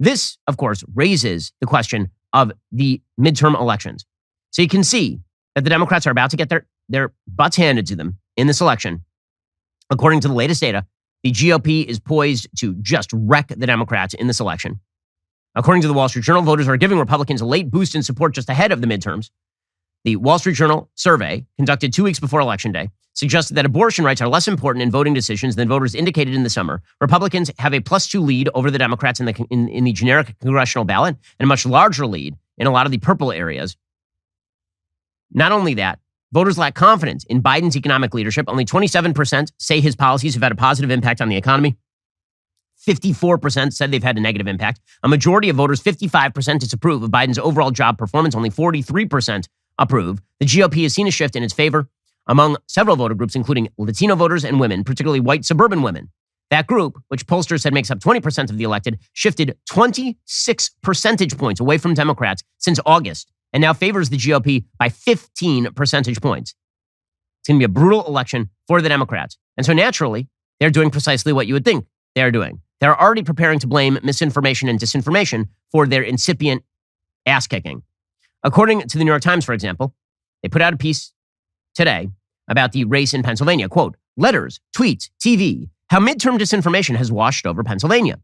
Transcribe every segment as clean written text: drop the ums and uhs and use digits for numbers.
This, of course, raises the question of the midterm elections. So you can see that the Democrats are about to get their butts handed to them in this election. According to the latest data, the GOP is poised to just wreck the Democrats in this election. According to the Wall Street Journal, voters are giving Republicans a late boost in support just ahead of the midterms. The Wall Street Journal survey, conducted 2 weeks before Election Day, suggested that abortion rights are less important in voting decisions than voters indicated in the summer. Republicans have a +2 lead over the Democrats in the generic congressional ballot and a much larger lead in a lot of the purple areas. Not only that, voters lack confidence in Biden's economic leadership. Only 27% say his policies have had a positive impact on the economy. 54% said they've had a negative impact. A majority of voters, 55%, disapprove of Biden's overall job performance. Only 43% approve. The GOP has seen a shift in its favor among several voter groups, including Latino voters and women, particularly white suburban women. That group, which pollsters said makes up 20% of the elected, shifted 26 percentage points away from Democrats since August and now favors the GOP by 15 percentage points. It's going to be a brutal election for the Democrats. And so naturally, they're doing precisely what you would think they're doing. They're already preparing to blame misinformation and disinformation for their incipient ass-kicking. According to the New York Times, for example, they put out a piece today about the race in Pennsylvania. Quote, letters, tweets, TV, how midterm disinformation has washed over Pennsylvania.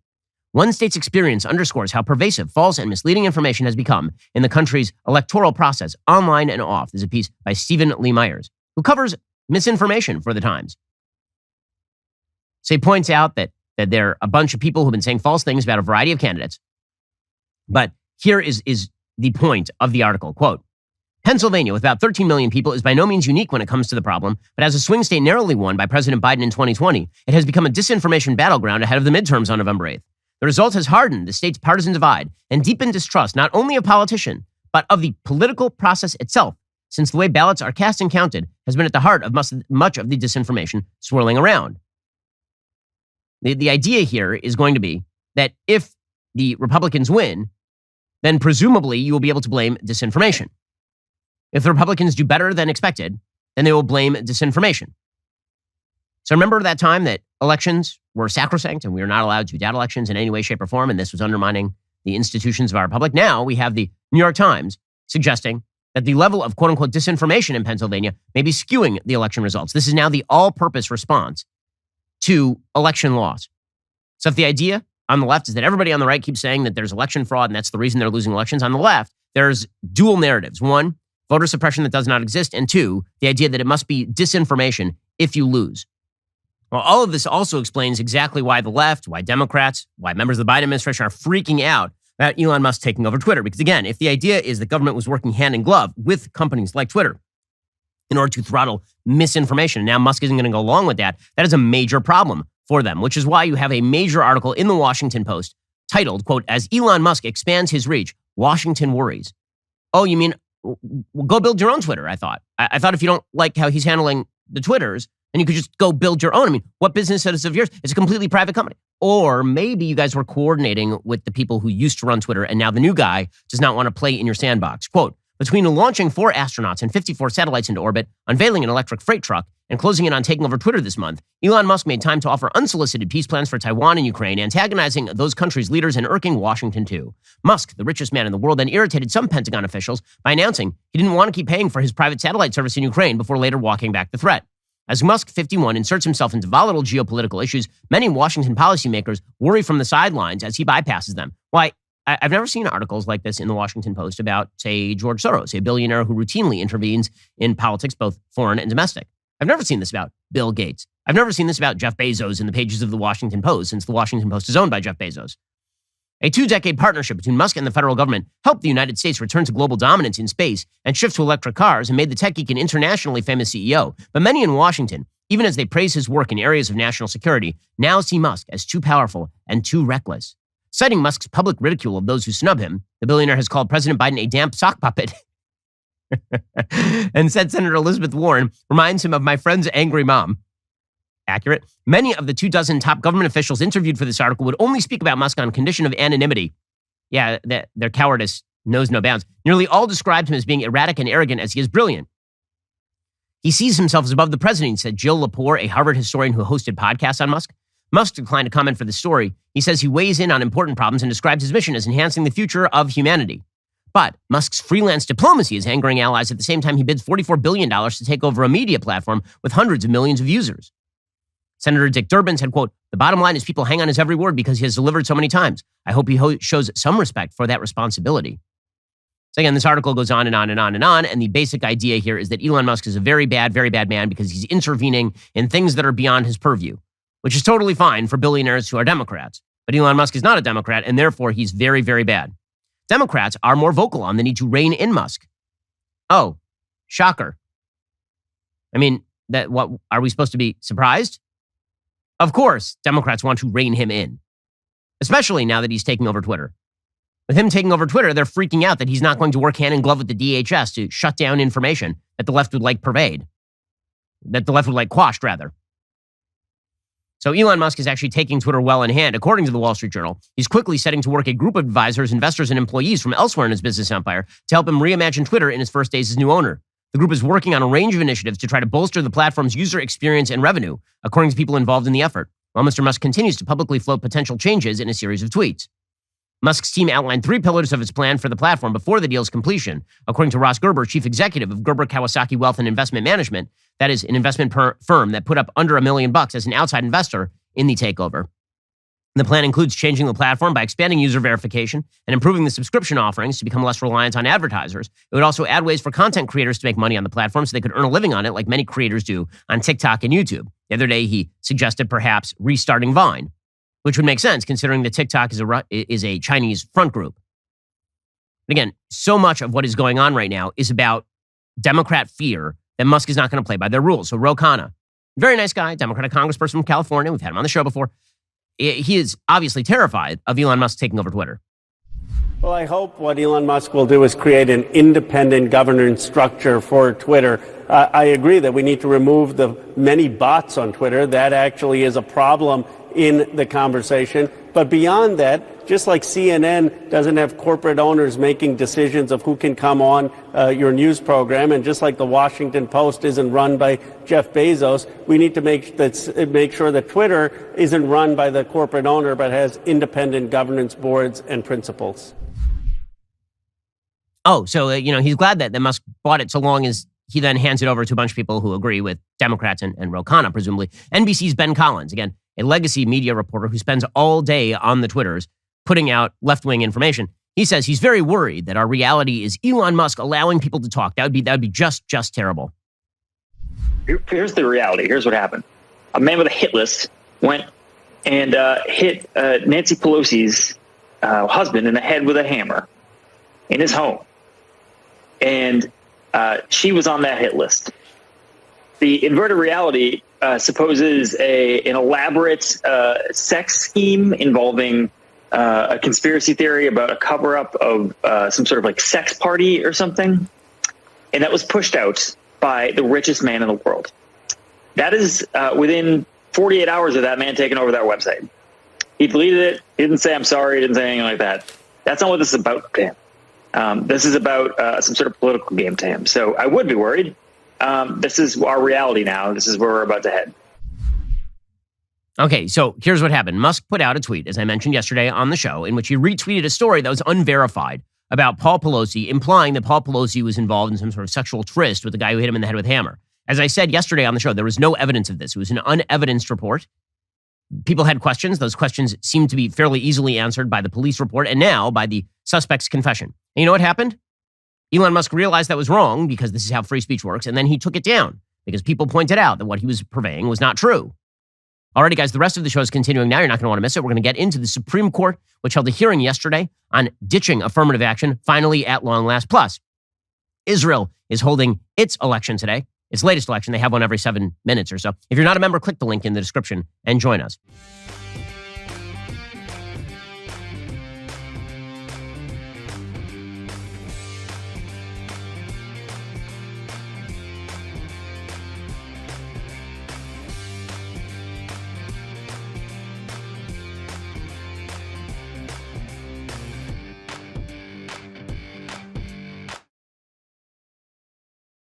One state's experience underscores how pervasive false and misleading information has become in the country's electoral process, online and off. There's a piece by Stephen Lee Myers, who covers misinformation for the Times. So he points out that there are a bunch of people who've been saying false things about a variety of candidates. But here is the point of the article. Quote, Pennsylvania, with about 13 million people, is by no means unique when it comes to the problem, but as a swing state narrowly won by President Biden in 2020, it has become a disinformation battleground ahead of the midterms on November 8th. The result has hardened the state's partisan divide and deepened distrust not only of politicians, but of the political process itself, since the way ballots are cast and counted has been at the heart of much of the disinformation swirling around. The idea here is going to be that if the Republicans win, then presumably you will be able to blame disinformation. If the Republicans do better than expected, then they will blame disinformation. So remember that time that elections were sacrosanct and we were not allowed to doubt elections in any way, shape, or form, and this was undermining the institutions of our republic? Now we have the New York Times suggesting that the level of quote-unquote disinformation in Pennsylvania may be skewing the election results. This is now the all-purpose response to election loss. So if the idea on the left is that everybody on the right keeps saying that there's election fraud and that's the reason they're losing elections, on the left, there's dual narratives. One, voter suppression that does not exist, and two, the idea that it must be disinformation if you lose. Well, all of this also explains exactly why the left, why Democrats, why members of the Biden administration are freaking out about Elon Musk taking over Twitter. Because again, if the idea is that government was working hand in glove with companies like Twitter in order to throttle misinformation, and now Musk isn't going to go along with that, that is a major problem for them, which is why you have a major article in the Washington Post titled, quote, as Elon Musk expands his reach, Washington worries. Oh, you mean, go build your own Twitter, I thought. I thought if you don't like how he's handling the Twitters, and you could just go build your own. I mean, what business is of yours? It's a completely private company. Or maybe you guys were coordinating with the people who used to run Twitter, and now the new guy does not want to play in your sandbox. Quote, between launching 4 astronauts and 54 satellites into orbit, unveiling an electric freight truck, and closing in on taking over Twitter this month, Elon Musk made time to offer unsolicited peace plans for Taiwan and Ukraine, antagonizing those countries' leaders and irking Washington too. Musk, the richest man in the world, then irritated some Pentagon officials by announcing he didn't want to keep paying for his private satellite service in Ukraine before later walking back the threat. As Musk, 51, inserts himself into volatile geopolitical issues, many Washington policymakers worry from the sidelines as he bypasses them. Why, I've never seen articles like this in the Washington Post about, say, George Soros, a billionaire who routinely intervenes in politics, both foreign and domestic. I've never seen this about Bill Gates. I've never seen this about Jeff Bezos in the pages of the Washington Post, since the Washington Post is owned by Jeff Bezos. A 2-decade partnership between Musk and the federal government helped the United States return to global dominance in space and shift to electric cars and made the tech geek an internationally famous CEO. But many in Washington, even as they praise his work in areas of national security, now see Musk as too powerful and too reckless. Citing Musk's public ridicule of those who snub him, the billionaire has called President Biden a damp sock puppet and said Senator Elizabeth Warren reminds him of my friend's angry mom. Accurate. Many of the 24 top government officials interviewed for this article would only speak about Musk on condition of anonymity. Yeah, their cowardice knows no bounds. Nearly all described him as being erratic and arrogant as he is brilliant. He sees himself as above the president, said Jill Lepore, a Harvard historian who hosted podcasts on Musk. Musk declined to comment for the story. He says he weighs in on important problems and describes his mission as enhancing the future of humanity. But Musk's freelance diplomacy is angering allies at the same time he bids $44 billion to take over a media platform with hundreds of millions of users. Senator Dick Durbin said, quote, "The bottom line is people hang on his every word because he has delivered so many times. I hope he shows some respect for that responsibility." So again, this article goes on and on and on and on. And the basic idea here is that Elon Musk is a very bad man because he's intervening in things that are beyond his purview, which is totally fine for billionaires who are Democrats. But Elon Musk is not a Democrat, and therefore he's very, very bad. Democrats are more vocal on the need to rein in Musk. Oh, shocker. I mean, what are we supposed to be surprised? Of course, Democrats want to rein him in, especially now that he's taking over Twitter. With him taking over Twitter, they're freaking out that he's not going to work hand in glove with the DHS to shut down information that the left would like quashed, rather. So Elon Musk is actually taking Twitter well in hand. According to the Wall Street Journal, he's quickly setting to work a group of advisors, investors, and employees from elsewhere in his business empire to help him reimagine Twitter in his first days as new owner. The group is working on a range of initiatives to try to bolster the platform's user experience and revenue, according to people involved in the effort, while Mr. Musk continues to publicly float potential changes in a series of tweets. Musk's team outlined 3 pillars of its plan for the platform before the deal's completion, according to Ross Gerber, chief executive of Gerber Kawasaki Wealth and Investment Management. That is an investment firm that put up under $1 million as an outside investor in the takeover. The plan includes changing the platform by expanding user verification and improving the subscription offerings to become less reliant on advertisers. It would also add ways for content creators to make money on the platform so they could earn a living on it like many creators do on TikTok and YouTube. The other day, he suggested perhaps restarting Vine, which would make sense considering that TikTok is a Chinese front group. But again, so much of what is going on right now is about Democrat fear that Musk is not going to play by their rules. So Ro Khanna, very nice guy, Democratic congressperson from California. We've had him on the show before. He is obviously terrified of Elon Musk taking over Twitter. Well, I hope what Elon Musk will do is create an independent governance structure for Twitter. I agree that we need to remove the many bots on Twitter. That actually is a problem in the conversation. But beyond that, just like CNN doesn't have corporate owners making decisions of who can come on your news program, and just like the Washington Post isn't run by Jeff Bezos, we need to make sure that Twitter isn't run by the corporate owner but has independent governance boards and principles. Oh, so, he's glad that Musk bought it so long as he then hands it over to a bunch of people who agree with Democrats and Ro Khanna, presumably. NBC's Ben Collins, again, a legacy media reporter who spends all day on the Twitters putting out left-wing information. He says he's very worried that our reality is Elon Musk allowing people to talk. That would be just terrible. Here's the reality. Here's what happened. A man with a hit list went and hit Nancy Pelosi's husband in the head with a hammer in his home. And she was on that hit list. The inverted reality supposes an elaborate sex scheme involving a conspiracy theory about a cover-up of some sort of like sex party or something. And that was pushed out by the richest man in the world. That is within 48 hours of that man taking over that website. He deleted it. He didn't say, I'm sorry. He didn't say anything like that. That's not what this is about to him. This is about some sort of political game to him. So I would be worried. This is our reality now. This is where we're about to head. Okay, so here's what happened. Musk put out a tweet, as I mentioned yesterday on the show, in which he retweeted a story that was unverified about Paul Pelosi, implying that Paul Pelosi was involved in some sort of sexual tryst with the guy who hit him in the head with a hammer. As I said yesterday on the show, there was no evidence of this. It was an unevidenced report. People had questions. Those questions seemed to be fairly easily answered by the police report and now by the suspect's confession. And you know what happened? Elon Musk realized that was wrong because this is how free speech works, and then he took it down because people pointed out that what he was purveying was not true. Alrighty, guys, the rest of the show is continuing now. You're not going to want to miss it. We're going to get into the Supreme Court, which held a hearing yesterday on ditching affirmative action, finally at long last. Plus, Israel is holding its election today, its latest election. They have one every 7 minutes or so. If you're not a member, click the link in the description and join us.